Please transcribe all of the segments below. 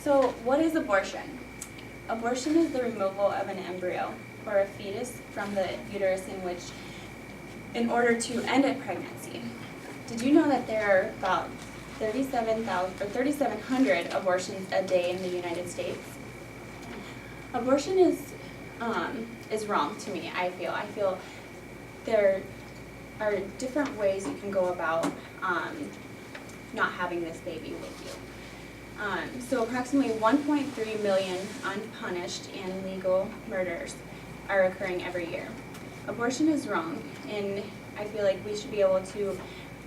So what is abortion? Abortion is the removal of an embryo or a fetus from the uterus in order to end a pregnancy. Did you know that there are about 3,700 abortions a day in the United States? Abortion is wrong to me, I feel. I feel there are different ways you can go about not having this baby with you. So approximately 1.3 million unpunished and legal murders are occurring every year. Abortion is wrong, and I feel like we should be able to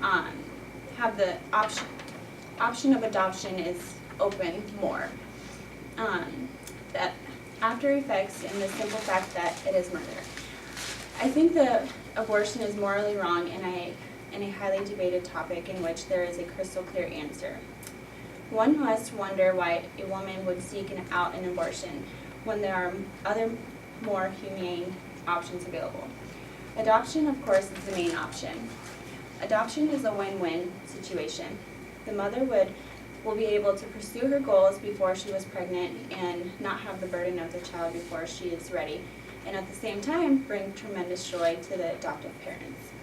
have the option of adoption is open more. That after effects and the simple fact that it is murder. I think that abortion is morally wrong in a highly debated topic in which there is a crystal clear answer. One must wonder why a woman would seek out an abortion when there are other more humane options available. Adoption, of course, is the main option. Adoption is a win-win situation. The mother will be able to pursue her goals before she was pregnant and not have the burden of the child before she is ready, and at the same time bring tremendous joy to the adoptive parents.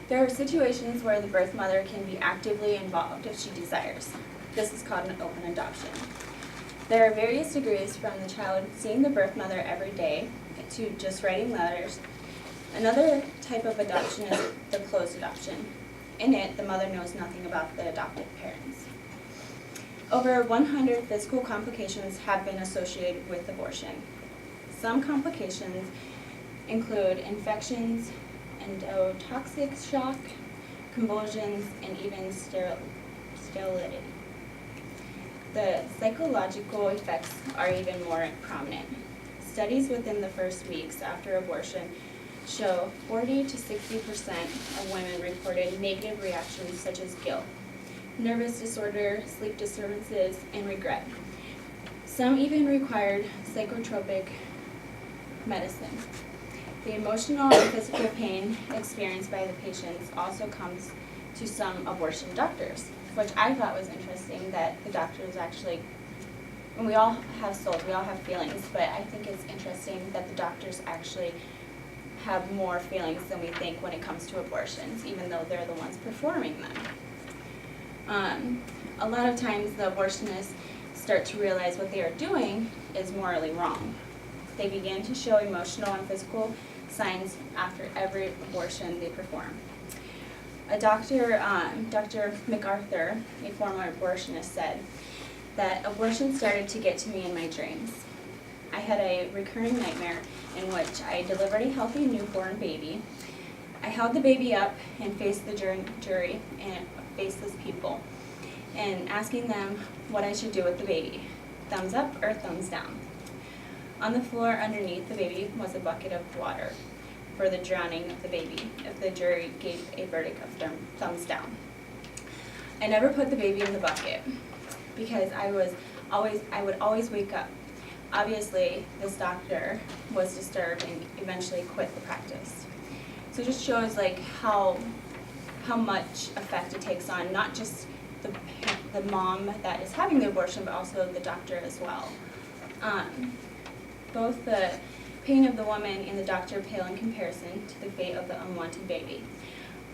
There are situations where the birth mother can be actively involved if she desires. This is called an open adoption. There are various degrees from the child seeing the birth mother every day to just writing letters. Another type of adoption is the closed adoption. In it, the mother knows nothing about the adoptive parents. Over 100 physical complications have been associated with abortion. Some complications include infections, endotoxic shock, convulsions, and even sterility. The psychological effects are even more prominent. Studies within the first weeks after abortion show 40 to 60% of women reported negative reactions such as guilt, nervous disorder, sleep disturbances, and regret. Some even required psychotropic medicine. The emotional and physical pain experienced by the patients also comes to some abortion doctors, which I thought was interesting that the doctors actually, and we all have souls, we all have feelings, but I think it's interesting that the doctors actually have more feelings than we think when it comes to abortions, even though they're the ones performing them. A lot of times the abortionists start to realize what they are doing is morally wrong. They begin to show emotional and physical signs after every abortion they perform. Dr. MacArthur, a former abortionist, said that abortion started to get to me in my dreams. I had a recurring nightmare in which I delivered a healthy newborn baby. I held the baby up and faced the jury and faceless people and asking them what I should do with the baby, thumbs up or thumbs down. On the floor underneath the baby was a bucket of water for the drowning of the baby if the jury gave a verdict of thumbs down. I never put the baby in the bucket because I would always wake up. Obviously, this doctor was disturbed and eventually quit the practice. So it just shows like how much effect it takes on not just the mom that is having the abortion, but also the doctor as well. Both the pain of the woman and the doctor pale in comparison to the fate of the unwanted baby.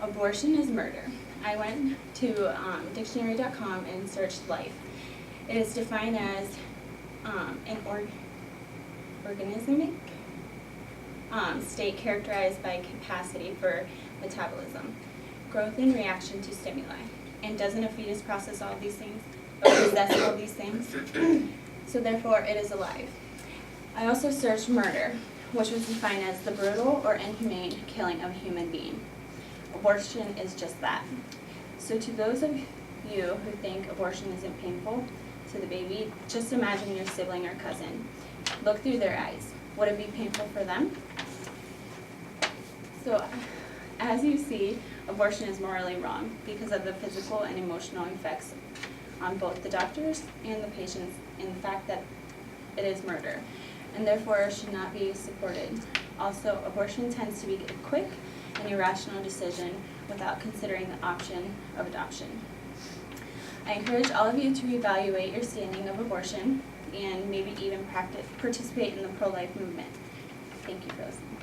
Abortion is murder. I went to dictionary.com and searched life. It is defined as an organismic state characterized by capacity for metabolism, growth and reaction to stimuli. And doesn't a fetus process all of these things, or possess all of these things? So therefore, it is alive. I also searched murder, which was defined as the brutal or inhumane killing of a human being. Abortion is just that. So to those of you who think abortion isn't painful to the baby, just imagine your sibling or cousin. Look through their eyes. Would it be painful for them? So, as you see, abortion is morally wrong because of the physical and emotional effects on both the doctors and the patients, and the fact that it is murder, and therefore should not be supported. Also, abortion tends to be a quick and irrational decision without considering the option of adoption. I encourage all of you to evaluate your standing of abortion and maybe even participate in the pro-life movement. Thank you for listening.